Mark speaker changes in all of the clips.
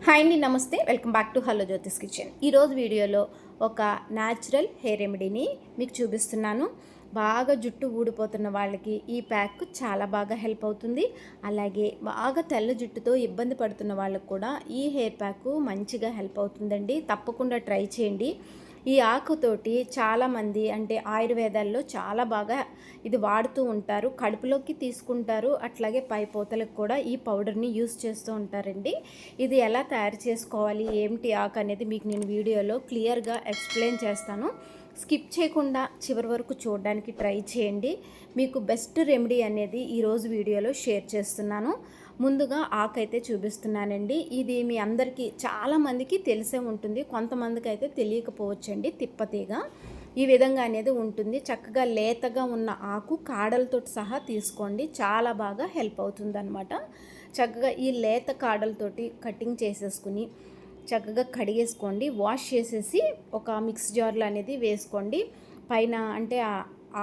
Speaker 1: Hi అండి, నమస్తే. Welcome back to hello Jyothish kitchen. ఈరోజు వీడియోలో ఒక న్యాచురల్ హెయిర్ రెమెడీని మీకు చూపిస్తున్నాను. బాగా జుట్టు ఊడిపోతున్న వాళ్ళకి ఈ ప్యాక్ చాలా బాగా హెల్ప్ అవుతుంది. అలాగే బాగా తెల్ల జుట్టుతో ఇబ్బంది పడుతున్న వాళ్ళకు కూడా ఈ హెయిర్ ప్యాక్ మంచిగా హెల్ప్ అవుతుందండి. తప్పకుండా ట్రై చేయండి. ఈ ఆకుతోటి చాలామంది అంటే ఆయుర్వేదాల్లో చాలా బాగా ఇది వాడుతూ ఉంటారు. కడుపులోకి తీసుకుంటారు, అట్లాగే పై పోతలకు కూడా ఈ పౌడర్ని యూస్ చేస్తూ ఉంటారండి. ఇది ఎలా తయారు చేసుకోవాలి, ఏమిటి ఆకు అనేది మీకు నేను వీడియోలో క్లియర్గా ఎక్స్ప్లెయిన్ చేస్తాను. స్కిప్ చేయకుండా చివరి వరకు చూడడానికి ట్రై చేయండి. మీకు బెస్ట్ రెమెడీ అనేది ఈరోజు వీడియోలో షేర్ చేస్తున్నాను. ముందుగా ఆకైతే చూపిస్తున్నానండి. ఇది మీ అందరికీ చాలామందికి తెలిసే ఉంటుంది, కొంతమందికి అయితే తెలియకపోవచ్చండి. తిప్పతీగ ఈ విధంగా అనేది ఉంటుంది. చక్కగా లేతగా ఉన్న ఆకు కాడలతో సహా తీసుకోండి, చాలా బాగా హెల్ప్ అవుతుంది అనమాట. చక్కగా ఈ లేత కాడలతోటి కటింగ్ చేసేసుకుని చక్కగా కడిగేసుకోండి. వాష్ చేసేసి ఒక మిక్స్ జార్లో అనేది వేసుకోండి. పైన అంటే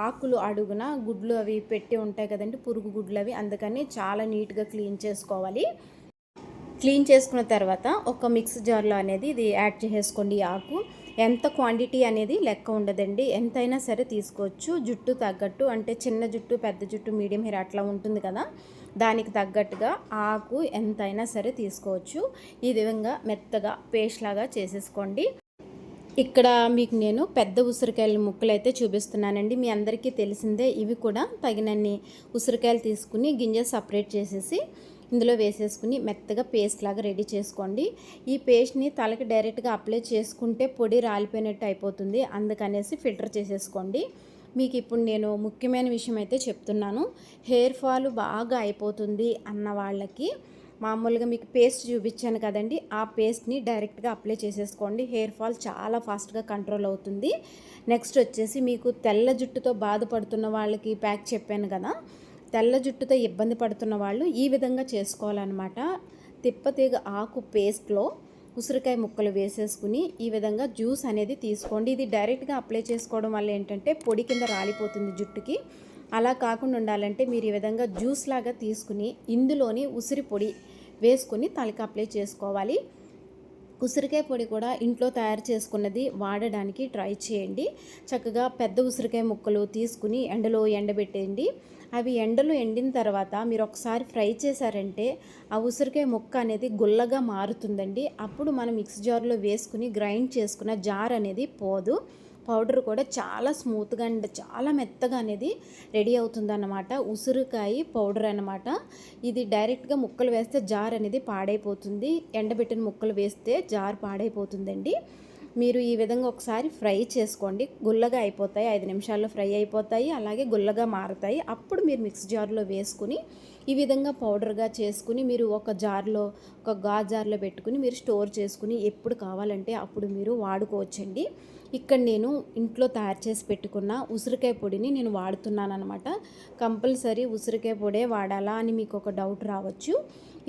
Speaker 1: ఆకులు అడుగున గుడ్లు అవి పెట్టి ఉంటాయి కదండి, పురుగు గుడ్లు అవి, అందుకని చాలా నీట్గా క్లీన్ చేసుకోవాలి. క్లీన్ చేసుకున్న తర్వాత ఒక మిక్స్ జార్లో అనేది ఇది యాడ్ చేసేసుకోండి. ఆకు ఎంత క్వాంటిటీ అనేది లెక్క ఉండదండి, ఎంతైనా సరే తీసుకోవచ్చు. జుట్టు తగ్గట్టు, అంటే చిన్న జుట్టు, పెద్ద జుట్టు, మీడియం హెయిర్ అట్లా ఉంటుంది కదా, దానికి తగ్గట్టుగా ఆకు ఎంతైనా సరే తీసుకోవచ్చు. ఈ విధంగా మెత్తగా పేస్ట్ లాగా చేసేసుకోండి. ఇక్కడ మీకు నేను పెద్ద ఉసిరికాయల ముక్కలు అయితే చూపిస్తున్నానండి. మీ అందరికీ తెలిసిందే. ఇవి కూడా తగినన్ని ఉసిరికాయలు తీసుకుని గింజ సపరేట్ చేసేసి ఇందులో వేసేసుకుని మెత్తగా పేస్ట్ లాగా రెడీ చేసుకోండి. ఈ పేస్ట్ని తలకి డైరెక్ట్గా అప్లై చేసుకుంటే పొడి రాలిపోయినట్టు అయిపోతుంది, అందుకనేసి ఫిల్టర్ చేసేసుకోండి. మీకు ఇప్పుడు నేను ముఖ్యమైన విషయం అయితే చెప్తున్నాను. హెయిర్ ఫాల్ బాగా అయిపోతుంది అన్న వాళ్ళకి మామూలుగా మీకు పేస్ట్ చూపించాను కదండి, ఆ పేస్ట్ని డైరెక్ట్గా అప్లై చేసేసుకోండి. హెయిర్ ఫాల్ చాలా ఫాస్ట్గా కంట్రోల్ అవుతుంది. నెక్స్ట్ వచ్చేసి మీకు తెల్ల జుట్టుతో బాధపడుతున్న వాళ్ళకి ప్యాక్ చెప్పాను కదా, తెల్ల జుట్టుతో ఇబ్బంది పడుతున్న వాళ్ళు ఈ విధంగా చేసుకోవాలన్నమాట. తిప్పతీగ ఆకు పేస్ట్లో ఉసిరికాయ ముక్కలు వేసేసుకుని ఈ విధంగా జ్యూస్ అనేది తీసుకోండి. ఇది డైరెక్ట్గా అప్లై చేసుకోవడం వల్ల ఏంటంటే పొడి కింద రాలిపోతుంది జుట్టుకి. అలా కాకుండా ఉండాలంటే మీరు ఈ విధంగా జ్యూస్ లాగా తీసుకుని ఇందులోని ఉసిరి పొడి వేసుకుని తలకి అప్లై చేసుకోవాలి. ఉసిరికాయ పొడి కూడా ఇంట్లో తయారు చేసుకున్నది వాడడానికి ట్రై చేయండి. చక్కగా పెద్ద ఉసిరికాయ ముక్కలు తీసుకుని ఎండలో ఎండబెట్టేయండి. అవి ఎండలో ఎండిన తర్వాత మీరు ఒకసారి ఫ్రై చేశారంటే ఆ ఉసిరికాయ ముక్క అనేది గుల్లగా మారుతుందండి. అప్పుడు మనం మిక్స్ జార్లో వేసుకుని గ్రైండ్ చేసుకున్న జార్ అనేది పోదు. పౌడర్ కూడా చాలా స్మూత్గా అండ్ చాలా మెత్తగా అనేది రెడీ అవుతుందన్నమాట. ఉసిరికాయ పౌడర్ అన్నమాట. ఇది డైరెక్ట్గా ముక్కలు వేస్తే జార్ అనేది పాడైపోతుంది, ఎండబెట్టిన ముక్కలు వేస్తే జార్ పాడైపోతుందండి. మీరు ఈ విధంగా ఒకసారి ఫ్రై చేసుకోండి. గుల్లగా అయిపోతాయి, 5 నిమిషాల్లో ఫ్రై అయిపోతాయి, అలాగే గుల్లగా మారుతాయి. అప్పుడు మీరు మిక్స్ జార్లో వేసుకుని ఈ విధంగా పౌడర్గా చేసుకుని మీరు ఒక జార్లో పెట్టుకుని మీరు స్టోర్ చేసుకుని ఎప్పుడు కావాలంటే అప్పుడు మీరు వాడుకోవచ్చండి. ఇక్కడ నేను ఇంట్లో తయారు చేసి పెట్టుకున్న ఉసిరికాయ పొడిని నేను వాడుతున్నాను అనమాట. కంపల్సరీ ఉసిరికాయ పొడే వాడాలా అని మీకు ఒక డౌట్ రావచ్చు.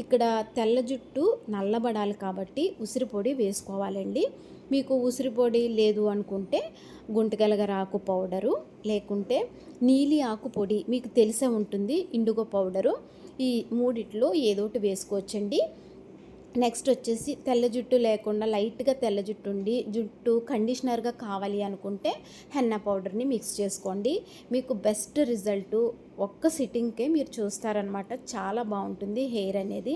Speaker 1: ఇక్కడ తెల్ల జుట్టు నల్లబడాలి కాబట్టి ఉసిరి పొడి వేసుకోవాలండి. మీకు ఉసిరి పొడి లేదు అనుకుంటే గుంటగలగరాకు పౌడరు, లేకుంటే నీలి ఆకు పొడి మీకు తెలిసే ఉంటుంది, ఇండిగో పౌడరు, ఈ మూడిట్లో ఏదోటి వేసుకోవచ్చండి. నెక్స్ట్ వచ్చేసి తెల్ల జుట్టు లేకుండా లైట్గా తెల్ల జుట్టు ఉండి జుట్టు కండిషనర్గా కావాలి అనుకుంటే హెన్నా పౌడర్ని మిక్స్ చేసుకోండి. మీకు బెస్ట్ రిజల్ట్ ఒక్క సిట్టింగ్కే మీరు చూస్తారనమాట. చాలా బాగుంటుంది హెయిర్ అనేది,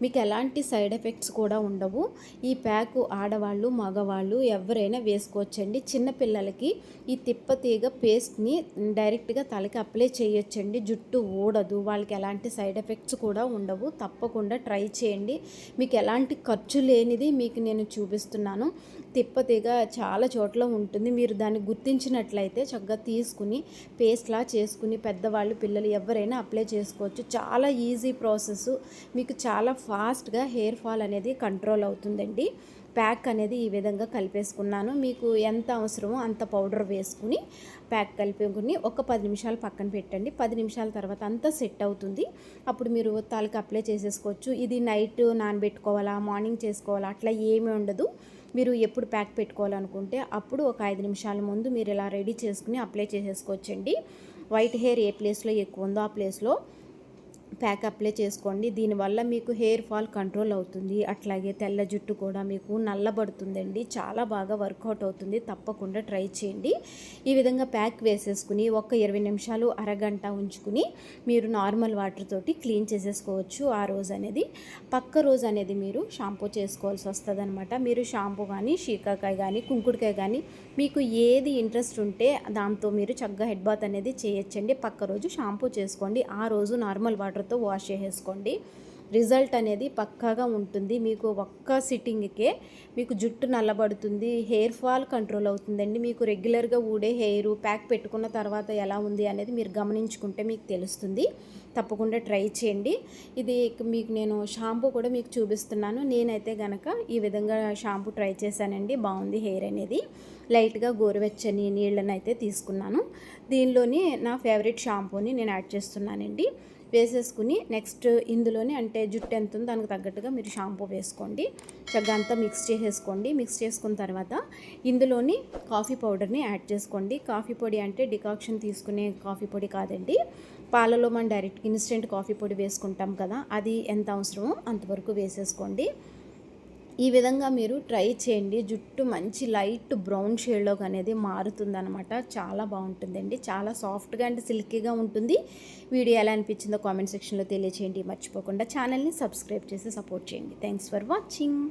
Speaker 1: మీకు ఎలాంటి సైడ్ ఎఫెక్ట్స్ కూడా ఉండవు. ఈ ప్యాక్ ఆడవాళ్ళు మగవాళ్ళు ఎవరైనా వేసుకోవచ్చండి. చిన్నపిల్లలకి ఈ తిప్పతీగ పేస్ట్ని డైరెక్ట్గా తలకి అప్లై చేయొచ్చండి. జుట్టు ఊడదు, వాళ్ళకి ఎలాంటి సైడ్ ఎఫెక్ట్స్ కూడా ఉండవు. తప్పకుండా ట్రై చేయండి. మీకు ఎలాంటి ఖర్చు లేనిది మీకు నేను చూపిస్తున్నాను. తిప్పతీగ చాలా చోట్ల ఉంటుంది, మీరు దాన్ని గుర్తించినట్లయితే చక్కగా తీసుకుని పేస్ట్లా చేసుకుని పెద్దవాళ్ళు పిల్లలు ఎవరైనా అప్లై చేసుకోవచ్చు. చాలా ఈజీ ప్రాసెస్, మీకు చాలా ఫాస్ట్గా హెయిర్ ఫాల్ అనేది కంట్రోల్ అవుతుందండి. ప్యాక్ అనేది ఈ విధంగా కలిపేసుకున్నాను. మీకు ఎంత అవసరమో అంత పౌడర్ వేసుకుని ప్యాక్ కలిపేసుకుని ఒక 10 నిమిషాలు పక్కన పెట్టండి. 10 నిమిషాల తర్వాత అంతా సెట్ అవుతుంది. అప్పుడు మీరు తలకి అప్లై చేసేసుకోవచ్చు. ఇది నైట్ నానబెట్టుకోవాలా, మార్నింగ్ చేసుకోవాలా అట్లా ఏమీ ఉండదు. మీరు ఎప్పుడు ప్యాక్ పెట్టుకోవాలనుకుంటే అప్పుడు ఒక 5 నిమిషాల ముందు మీరు ఇలా రెడీ చేసుకుని అప్లై చేసేసుకోవచ్చండి. వైట్ హెయిర్ ఏ ప్లేస్లో ఎక్కువ ఉందో ఆ ప్లేస్లో ప్యాక్ అప్లై చేసుకోండి. దీనివల్ల మీకు హెయిర్ ఫాల్ కంట్రోల్ అవుతుంది. అట్లాగే తెల్ల జుట్టు కూడా మీకు నల్లబడుతుందండి. చాలా బాగా వర్కౌట్ అవుతుంది. తప్పకుండా ట్రై చేయండి. ఈ విధంగా ప్యాక్ వేసేసుకుని ఒక 20 నిమిషాలు అరగంట ఉంచుకుని మీరు నార్మల్ వాటర్ తోటి క్లీన్ చేసేసుకోవచ్చు. ఆ రోజు అనేది పక్క రోజు అనేది మీరు షాంపూ చేసుకోవాల్సి వస్తుంది అనమాట. మీరు షాంపూ కానీ షీకాకాయ కానీ కుంకుడుకాయ కానీ మీకు ఏది ఇంట్రెస్ట్ ఉంటే దాంతో మీరు చక్కగా హెడ్ బాత్ అనేది చేయొచ్చండి. పక్క రోజు షాంపూ చేసుకోండి. ఆ రోజు నార్మల్ వాటర్తో వాష్ చేసేసుకోండి. రిజల్ట్ అనేది పక్కాగా ఉంటుంది. మీకు ఒక్క సిట్టింగ్కే మీకు జుట్టు నల్లబడుతుంది, హెయిర్ ఫాల్ కంట్రోల్ అవుతుందండి. మీకు రెగ్యులర్గా ఊడే హెయిర్ ప్యాక్ పెట్టుకున్న తర్వాత ఎలా ఉంది అనేది మీరు గమనించుకుంటే మీకు తెలుస్తుంది. తప్పకుండా ట్రై చేయండి. ఇది మీకు నేను షాంపూ కూడా మీకు చూపిస్తున్నాను. నేనైతే గనక ఈ విధంగా షాంపూ ట్రై చేశానండి. బాగుంది హెయిర్ అనేది. లైట్గా గోరువెచ్చని నీళ్ళని అయితే తీసుకున్నాను. దీనిలోని నా ఫేవరెట్ షాంపూని నేను యాడ్ చేస్తున్నానండి. వేసేసుకుని నెక్స్ట్ ఇందులోనే అంటే జుట్టు ఎంత ఉందో దానికి తగ్గట్టుగా మీరు షాంపూ వేసుకోండి. చక్కగా అంతా మిక్స్ చేసేసుకోండి. మిక్స్ చేసుకున్న తర్వాత ఇందులోని కాఫీ పౌడర్ని యాడ్ చేసుకోండి. కాఫీ పొడి అంటే డికాక్షన్ తీసుకునే కాఫీ పొడి కాదండి. పాలలో మనం డైరెక్ట్ ఇన్స్టెంట్ కాఫీ పొడి వేసుకుంటాం కదా, అది ఎంత అవసరమో అంతవరకు వేసేసుకోండి. ఈ విధంగా మీరు ట్రై చేయండి. జుట్టు మంచి లైట్ బ్రౌన్ షేడ్లోకి అనేది మారుతుందనమాట. చాలా బాగుంటుందండి. చాలా సాఫ్ట్గా అండ్ సిల్కీగా ఉంటుంది. వీడియో ఎలా అనిపించిందో కామెంట్ సెక్షన్లో తెలియచేయండి. మర్చిపోకుండా ఛానల్ని సబ్స్క్రైబ్ చేసి సపోర్ట్ చేయండి. Thanks for watching.